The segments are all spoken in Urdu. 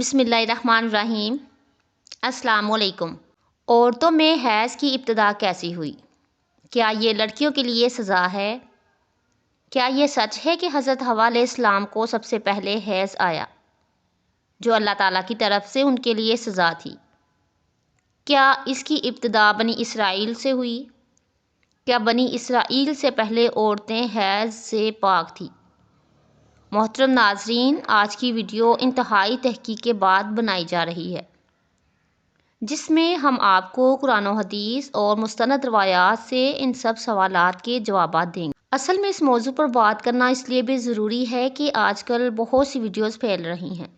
بسم اللہ الرحمن الرحیم۔ السلام علیکم۔ عورتوں میں حیض کی ابتدا کیسی ہوئی؟ کیا یہ لڑکیوں کے لیے سزا ہے؟ کیا یہ سچ ہے کہ حضرت حوا علیہ السلام کو سب سے پہلے حیض آیا جو اللہ تعالیٰ کی طرف سے ان کے لیے سزا تھی؟ کیا اس کی ابتدا بنی اسرائیل سے ہوئی؟ کیا بنی اسرائیل سے پہلے عورتیں حیض سے پاک تھیں؟ محترم ناظرین، آج کی ویڈیو انتہائی تحقیق کے بعد بنائی جا رہی ہے، جس میں ہم آپ کو قرآن و حدیث اور مستند روایات سے ان سب سوالات کے جوابات دیں گے۔ اصل میں اس موضوع پر بات کرنا اس لیے بھی ضروری ہے کہ آج کل بہت سی ویڈیوز پھیل رہی ہیں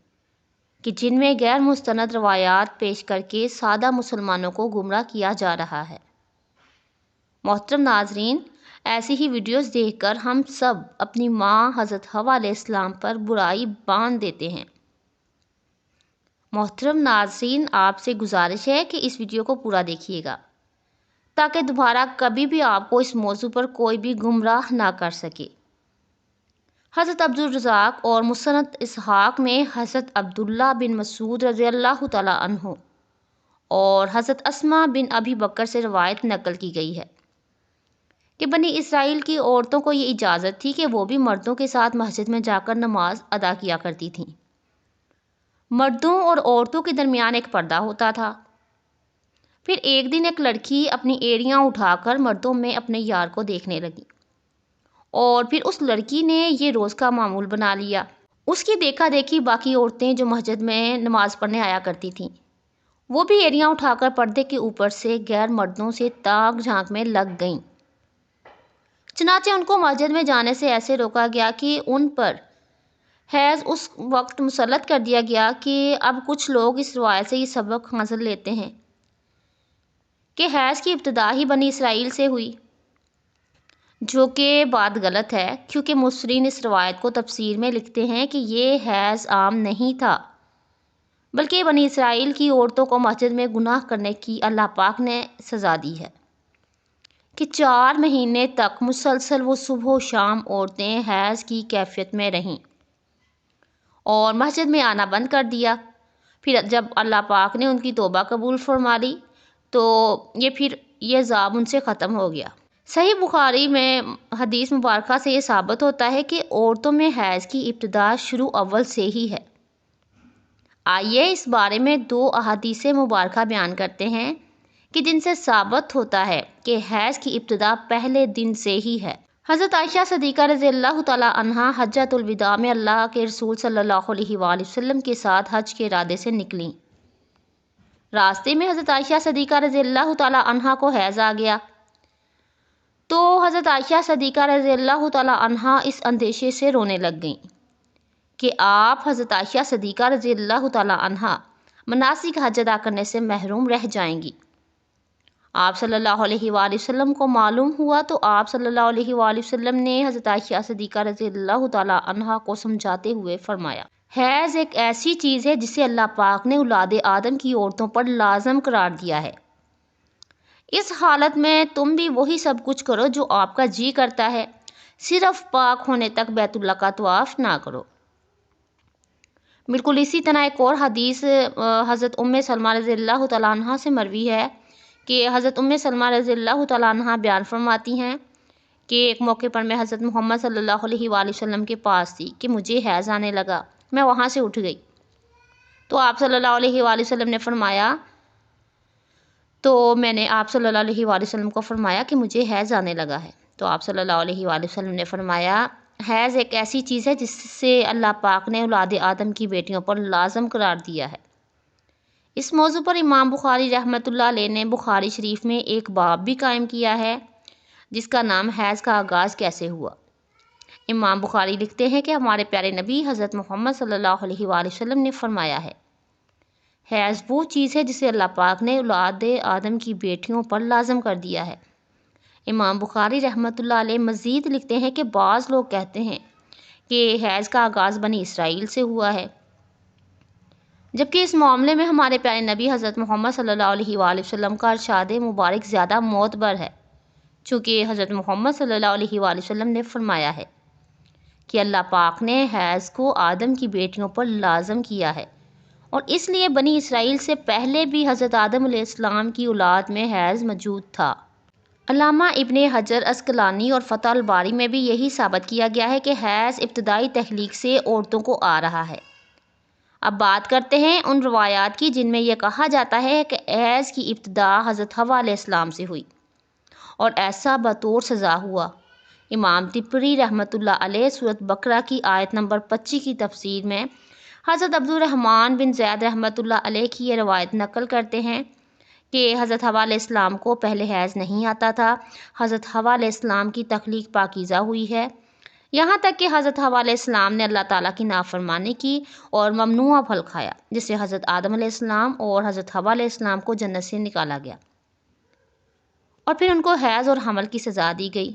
کہ جن میں غیر مستند روایات پیش کر کے سادہ مسلمانوں کو گمراہ کیا جا رہا ہے۔ محترم ناظرین، ایسی ہی ویڈیوز دیکھ کر ہم سب اپنی ماں حضرت حوا علیہ السلام پر برائی باندھ دیتے ہیں۔ محترم ناظرین، آپ سے گزارش ہے کہ اس ویڈیو کو پورا دیکھیے گا تاکہ دوبارہ کبھی بھی آپ کو اس موضوع پر کوئی بھی گمراہ نہ کر سکے۔ حضرت عبدالرزاق اور مسند اسحاق میں حضرت عبداللہ بن مسعود رضی اللہ تعالیٰ عنہ اور حضرت اسماء بن ابی بکر سے روایت نقل کی گئی ہے کہ بنی اسرائیل کی عورتوں کو یہ اجازت تھی کہ وہ بھی مردوں کے ساتھ مسجد میں جا کر نماز ادا کیا کرتی تھیں۔ مردوں اور عورتوں کے درمیان ایک پردہ ہوتا تھا۔ پھر ایک دن ایک لڑکی اپنی ایڑیاں اٹھا کر مردوں میں اپنے یار کو دیکھنے لگی اور پھر اس لڑکی نے یہ روز کا معمول بنا لیا۔ اس کی دیکھا دیکھی باقی عورتیں جو مسجد میں نماز پڑھنے آیا کرتی تھیں وہ بھی ایڑیاں اٹھا کر پردے کے اوپر سے غیر مردوں سے تاک جھانک میں لگ گئیں۔ چنانچہ ان کو مسجد میں جانے سے ایسے روکا گیا کہ ان پر حیض اس وقت مسلط کر دیا گیا کہ اب کچھ لوگ اس روایت سے یہ سبق حاصل لیتے ہیں کہ حیض کی ابتدا ہی بنی اسرائیل سے ہوئی، جو کہ بات غلط ہے، کیونکہ مفسرین اس روایت کو تفسیر میں لکھتے ہیں کہ یہ حیض عام نہیں تھا بلکہ بنی اسرائیل کی عورتوں کو مسجد میں گناہ کرنے کی اللہ پاک نے سزا دی ہے کہ 4 مہینے تک مسلسل وہ صبح و شام عورتیں حیض کی کیفیت میں رہیں اور مسجد میں آنا بند کر دیا۔ پھر جب اللہ پاک نے ان کی توبہ قبول فرما لی تو پھر یہ عذاب ان سے ختم ہو گیا۔ صحیح بخاری میں حدیث مبارکہ سے یہ ثابت ہوتا ہے کہ عورتوں میں حیض کی ابتدا شروع اول سے ہی ہے۔ آئیے اس بارے میں 2 احادیث مبارکہ بیان کرتے ہیں کہ جن سے ثابت ہوتا ہے کہ حیض کی ابتدا پہلے دن سے ہی ہے۔ حضرت عائشہ صدیقہ رضی اللہ تعالیٰ عنہا حجۃ الوداع میں اللہ کے رسول صلی اللہ علیہ وآلہ وسلم کے ساتھ حج کے ارادے سے نکلیں۔ راستے میں حضرت عائشہ صدیقہ رضی اللہ تعالیٰ عنہا کو حیض آ گیا تو حضرت عائشہ صدیقہ رضی اللہ تعالیٰ عنہا اس اندیشے سے رونے لگ گئیں کہ آپ حضرت عائشہ صدیقہ رضی اللہ تعالیٰ عنہا مناسک حج ادا کرنے سے محروم رہ جائیں گی۔ آپ صلی اللہ علیہ وآلہ وسلم کو معلوم ہوا تو آپ صلی اللہ علیہ وآلہ وسلم نے حضرت عائشہ صدیقہ رضی اللہ تعالیٰ عنہا کو سمجھاتے ہوئے فرمایا، حیض ایک ایسی چیز ہے جسے اللہ پاک نے اولاد آدم کی عورتوں پر لازم قرار دیا ہے۔ اس حالت میں تم بھی وہی سب کچھ کرو جو آپ کا جی کرتا ہے، صرف پاک ہونے تک بیت اللہ کا طواف نہ کرو۔ بالکل اسی طرح ایک اور حدیث حضرت سلمہ رضی اللہ تعالیٰ عنہ سے مروی ہے کہ حضرت سلمہ رضی اللہ تعالیٰ عنہ بیان فرماتی ہیں کہ ایک موقع پر میں حضرت محمد صلی اللہ علیہ وآلہ وسلم کے پاس تھی کہ مجھے حیض آنے لگا۔ میں وہاں سے اٹھ گئی تو آپ صلی اللہ علیہ وآلہ وسلم نے فرمایا میں نے آپ صلی اللہ علیہ وآلہ وسلم کو فرمایا کہ مجھے حیض آنے لگا ہے تو آپ صلی اللہ علیہ وآلہ وسلم نے فرمایا، حیض ایک ایسی چیز ہے جس سے اللہ پاک نے اولاد آدم کی بیٹیوں پر لازم قرار دیا ہے۔ اس موضوع پر امام بخاری رحمۃ اللہ علیہ نے بخاری شریف میں ایک باب بھی قائم کیا ہے جس کا نام حیض کا آغاز کیسے ہوا۔ امام بخاری لکھتے ہیں کہ ہمارے پیارے نبی حضرت محمد صلی اللہ علیہ وآلہ وسلم نے فرمایا ہے، حیض وہ چیز ہے جسے اللہ پاک نے اولاد آدم کی بیٹیوں پر لازم کر دیا ہے۔ امام بخاری رحمۃ اللہ علیہ مزید لکھتے ہیں کہ بعض لوگ کہتے ہیں کہ حیض کا آغاز بنی اسرائیل سے ہوا ہے، جبکہ اس معاملے میں ہمارے پیارے نبی حضرت محمد صلی اللہ علیہ وآلہ وسلم کا ارشاد مبارک زیادہ معتبر ہے، چونکہ حضرت محمد صلی اللہ علیہ وآلہ وسلم نے فرمایا ہے کہ اللہ پاک نے حیض کو آدم کی بیٹیوں پر لازم کیا ہے اور اس لیے بنی اسرائیل سے پہلے بھی حضرت آدم علیہ السلام کی اولاد میں حیض موجود تھا۔ علامہ ابن حجر عسقلانی اور فتح الباری میں بھی یہی ثابت کیا گیا ہے کہ حیض ابتدائی تخلیق سے عورتوں کو آ رہا ہے۔ اب بات کرتے ہیں ان روایات کی جن میں یہ کہا جاتا ہے کہ حیض کی ابتدا حضرت حوا علیہ السلام سے ہوئی اور ایسا بطور سزا ہوا۔ امام طبری رحمۃ اللہ علیہ سورۃ بقرہ کی آیت نمبر 25 کی تفسیر میں حضرت عبد الرحمن بن زید رحمۃ اللہ علیہ کی یہ روایت نقل کرتے ہیں کہ حضرت حوا علیہ السلام کو پہلے حیض نہیں آتا تھا۔ حضرت حوا علیہ السلام کی تخلیق پاکیزہ ہوئی ہے، یہاں تک کہ حضرت حوا علیہ السلام نے اللہ تعالیٰ کی نافرمانی کی اور ممنوعہ پھل کھایا، جس سے حضرت آدم علیہ السلام اور حضرت حوا علیہ السلام کو جنت سے نکالا گیا اور پھر ان کو حیض اور حمل کی سزا دی گئی۔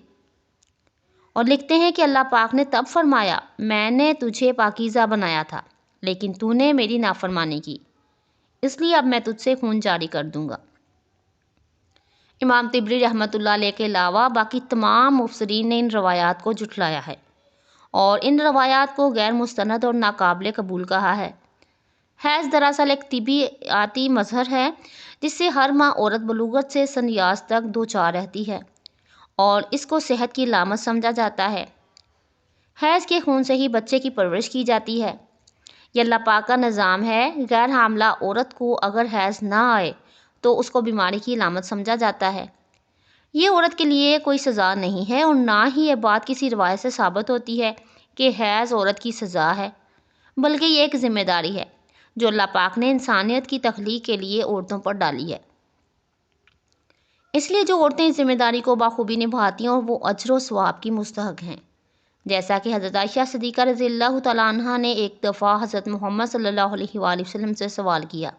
اور لکھتے ہیں کہ اللہ پاک نے تب فرمایا، میں نے تجھے پاکیزہ بنایا تھا لیکن تو نے میری نافرمانی کی، اس لیے اب میں تجھ سے خون جاری کر دوں گا۔ امام طبری رحمۃ اللہ علیہ کے علاوہ باقی تمام مفسرین نے ان روایات کو جھٹلایا ہے اور ان روایات کو غیر مستند اور ناقابل قبول کہا ہے۔ حیض دراصل ایک طبیعیاتی مظہر ہے جس سے ہر ماہ عورت بلوغت سے سنیاس تک دوچار رہتی ہے اور اس کو صحت کی علامت سمجھا جاتا ہے۔ حیض کے خون سے ہی بچے کی پرورش کی جاتی ہے۔ یہ اللہ پاک کا نظام ہے، غیر حاملہ عورت کو اگر حیض نہ آئے تو اس کو بیماری کی علامت سمجھا جاتا ہے۔ یہ عورت کے لیے کوئی سزا نہیں ہے اور نہ ہی یہ بات کسی روایت سے ثابت ہوتی ہے کہ حیض عورت کی سزا ہے، بلکہ یہ ایک ذمہ داری ہے جو اللہ پاک نے انسانیت کی تخلیق کے لیے عورتوں پر ڈالی ہے۔ اس لیے جو عورتیں اس ذمہ داری کو بخوبی نبھاتی ہیں اور وہ اجر و ثواب کی مستحق ہیں، جیسا کہ حضرت عائشہ صدیقہ رضی اللہ تعالیٰ عنہا نے ایک دفعہ حضرت محمد صلی اللہ علیہ وآلہ وسلم سے سوال کیا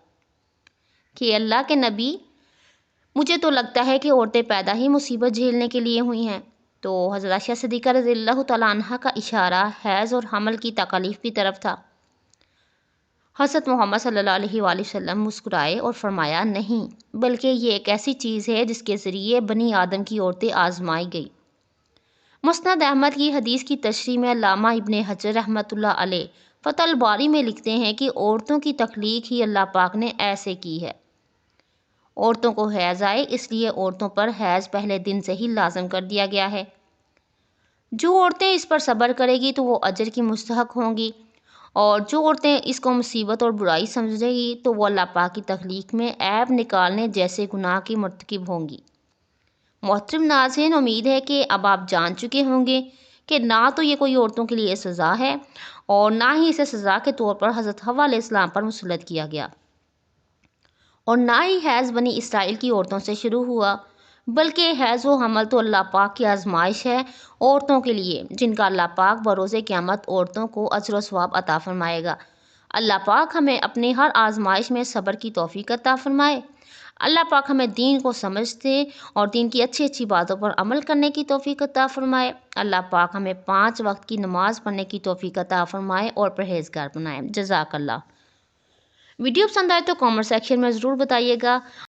کہ اللہ کے نبی، مجھے تو لگتا ہے کہ عورتیں پیدا ہی مصیبت جھیلنے کے لیے ہوئی ہیں۔ تو حضرت عائشہ صدیقہ رضی اللہ تعالیٰ عنہا کا اشارہ حیض اور حمل کی تکالیف کی طرف تھا۔ حضرت محمد صلی اللہ علیہ وآلہ وسلم مسکرائے اور فرمایا، نہیں، بلکہ یہ ایک ایسی چیز ہے جس کے ذریعے بنی آدم کی عورتیں آزمائی گئی۔ مسند احمد کی حدیث کی تشریح میں علامہ ابن حجر رحمۃ اللہ علیہ فتح الباری میں لکھتے ہیں کہ عورتوں کی تخلیق ہی اللہ پاک نے ایسے کی ہے۔ عورتوں کو حیض آئے، اس لیے عورتوں پر حیض پہلے دن سے ہی لازم کر دیا گیا ہے۔ جو عورتیں اس پر صبر کرے گی تو وہ اجر کی مستحق ہوں گی، اور جو عورتیں اس کو مصیبت اور برائی سمجھے گی تو وہ اللہ پاک کی تخلیق میں عیب نکالنے جیسے گناہ کی مرتکب ہوں گی۔ محترم ناظرین، امید ہے کہ اب آپ جان چکے ہوں گے کہ نہ تو یہ کوئی عورتوں کے لیے سزا ہے اور نہ ہی اسے سزا کے طور پر حضرت حوا علیہ السلام پر مسلط کیا گیا، اور نہ ہی حیض بنی اسرائیل کی عورتوں سے شروع ہوا، بلکہ حیض و حمل تو اللہ پاک کی آزمائش ہے عورتوں کے لیے، جن کا اللہ پاک بروز قیامت عورتوں کو اجر و ثواب عطا فرمائے گا۔ اللہ پاک ہمیں اپنے ہر آزمائش میں صبر کی توفیق عطا فرمائے۔ اللہ پاک ہمیں دین کو سمجھتے اور دین کی اچھی اچھی باتوں پر عمل کرنے کی توفیق عطا فرمائے۔ اللہ پاک ہمیں 5 وقت کی نماز پڑھنے کی توفیق عطا فرمائے اور پرہیزگار بنائے۔ جزاک اللہ۔ ویڈیو پسند آئے تو کامنٹ سیکشن میں ضرور بتائیے گا۔